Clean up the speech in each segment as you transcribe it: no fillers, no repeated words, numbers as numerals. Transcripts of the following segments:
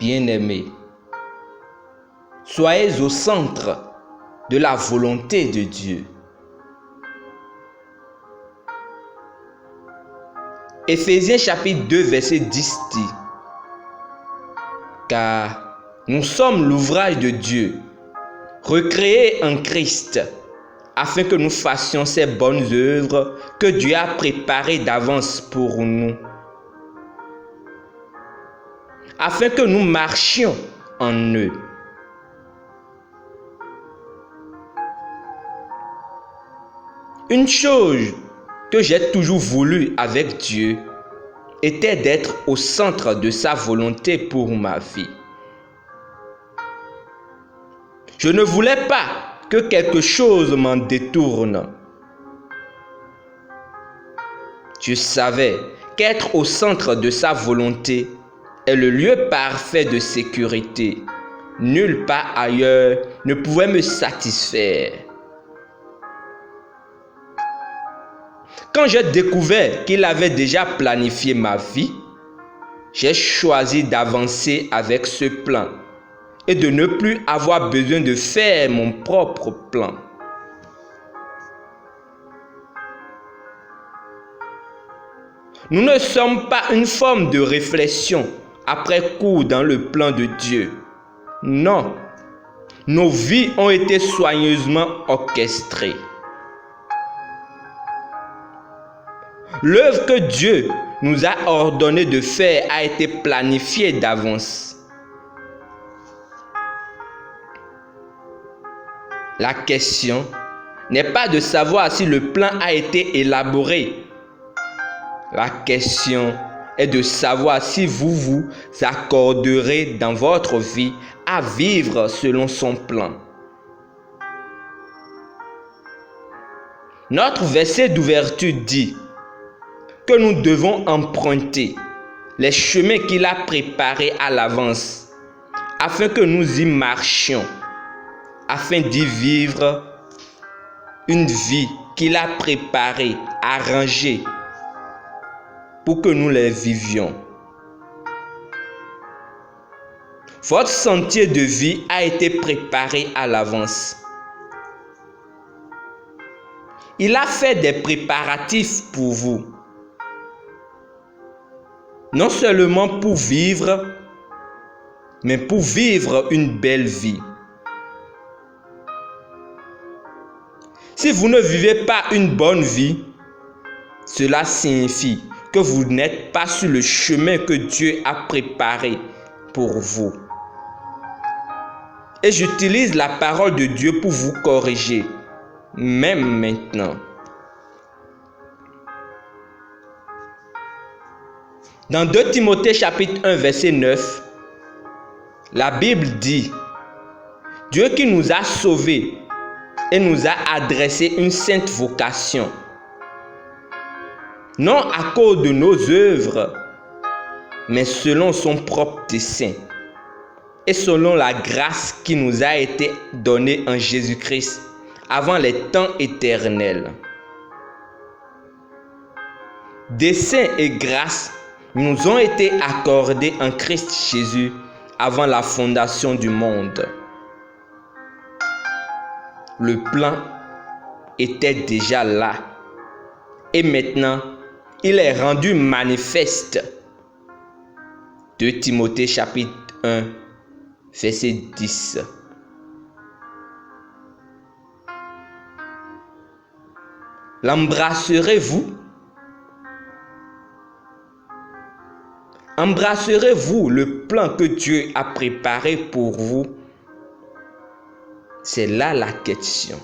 Bien-aimés, soyez au centre de la volonté de Dieu. Éphésiens chapitre 2 verset 10 dit: Car nous sommes l'ouvrage de Dieu, recréés en Christ, afin que nous fassions ces bonnes œuvres que Dieu a préparées d'avance pour nous, afin que nous marchions en eux. Une chose que j'ai toujours voulu avec Dieu était d'être au centre de sa volonté pour ma vie. Je ne voulais pas que quelque chose m'en détourne. Je savais qu'être au centre de sa volonté est le lieu parfait de sécurité. Nulle part ailleurs ne pouvait me satisfaire. Quand j'ai découvert qu'il avait déjà planifié ma vie, j'ai choisi d'avancer avec ce plan et de ne plus avoir besoin de faire mon propre plan. Nous ne sommes pas une forme de réflexion après coup dans le plan de Dieu. Non, nos vies ont été soigneusement orchestrées. L'œuvre que Dieu nous a ordonné de faire a été planifiée d'avance. La question n'est pas de savoir si le plan a été élaboré. La question est de savoir si vous vous accorderez dans votre vie à vivre selon son plan. Notre verset d'ouverture dit que nous devons emprunter les chemins qu'il a préparés à l'avance, afin que nous y marchions, afin d'y vivre une vie qu'il a préparée, arrangée, pour que nous les vivions. Votre sentier de vie a été préparé à l'avance. Il a fait des préparatifs pour vous. Non seulement pour vivre, mais pour vivre une belle vie. Si vous ne vivez pas une bonne vie, cela signifie que vous n'êtes pas sur le chemin que Dieu a préparé pour vous. Et j'utilise la parole de Dieu pour vous corriger, même maintenant. Dans 2 Timothée chapitre 1 verset 9, la Bible dit: Dieu qui nous a sauvés et nous a adressé une sainte vocation, non à cause de nos œuvres, mais selon son propre dessein et selon la grâce qui nous a été donnée en Jésus-Christ avant les temps éternels. Dessein et grâce nous ont été accordés en Christ Jésus avant la fondation du monde. Le plan était déjà là et maintenant il est rendu manifeste. 2 Timothée chapitre 1 verset 10. L'embrasserez-vous? Embrasserez-vous le plan que Dieu a préparé pour vous? C'est là la question.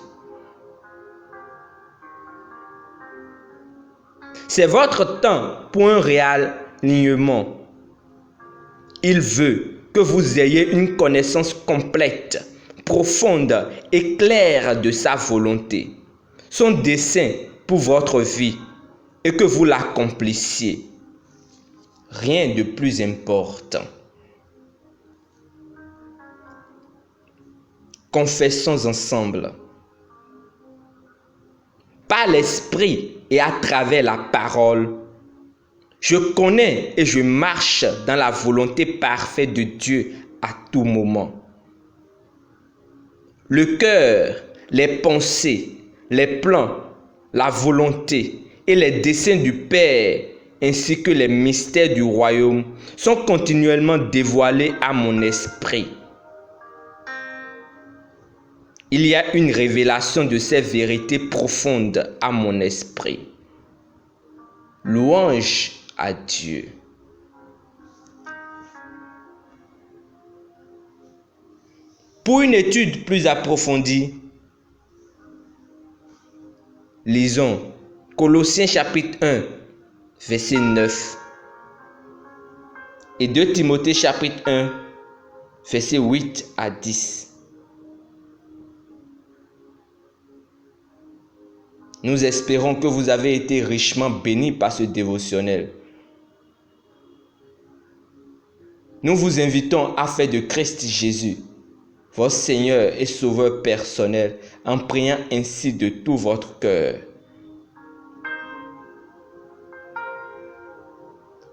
C'est votre temps pour un réalignement. Il veut que vous ayez une connaissance complète, profonde et claire de sa volonté, son dessein pour votre vie et que vous l'accomplissiez. Rien de plus important. Confessons ensemble. Par l'esprit et à travers la parole, Je connais et je marche dans la volonté parfaite de Dieu à tout moment. Le cœur, les pensées, les plans, la volonté et les desseins du Père ainsi que les mystères du royaume sont continuellement dévoilés à mon esprit. Il y a une révélation de ces vérités profondes à mon esprit. Louange à Dieu. Pour une étude plus approfondie, lisons Colossiens chapitre 1, verset 9 et 2 Timothée chapitre 1, verset 8 à 10. Nous espérons que vous avez été richement bénis par ce dévotionnel. Nous vous invitons à faire de Christ Jésus votre Seigneur et Sauveur personnel en priant ainsi de tout votre cœur.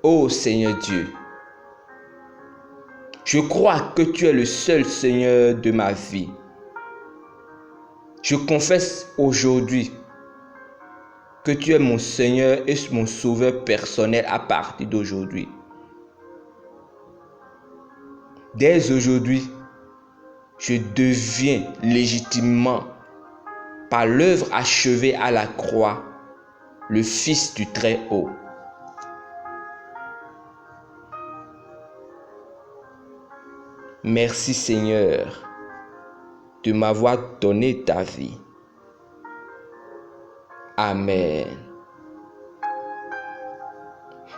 Ô Seigneur Dieu, je crois que tu es le seul Seigneur de ma vie. Je confesse aujourd'hui que tu es mon Seigneur et mon Sauveur personnel à partir d'aujourd'hui. Dès aujourd'hui, je deviens légitimement, par l'œuvre achevée à la croix, le Fils du Très-Haut. Merci Seigneur de m'avoir donné ta vie. Amen.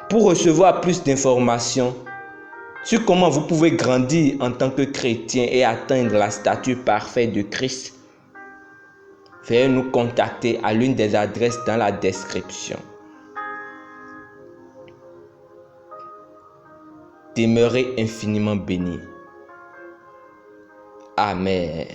Pour recevoir plus d'informations sur comment vous pouvez grandir en tant que chrétien et atteindre la stature parfaite de Christ, veuillez nous contacter à l'une des adresses dans la description. Demeurez infiniment bénis. Amen.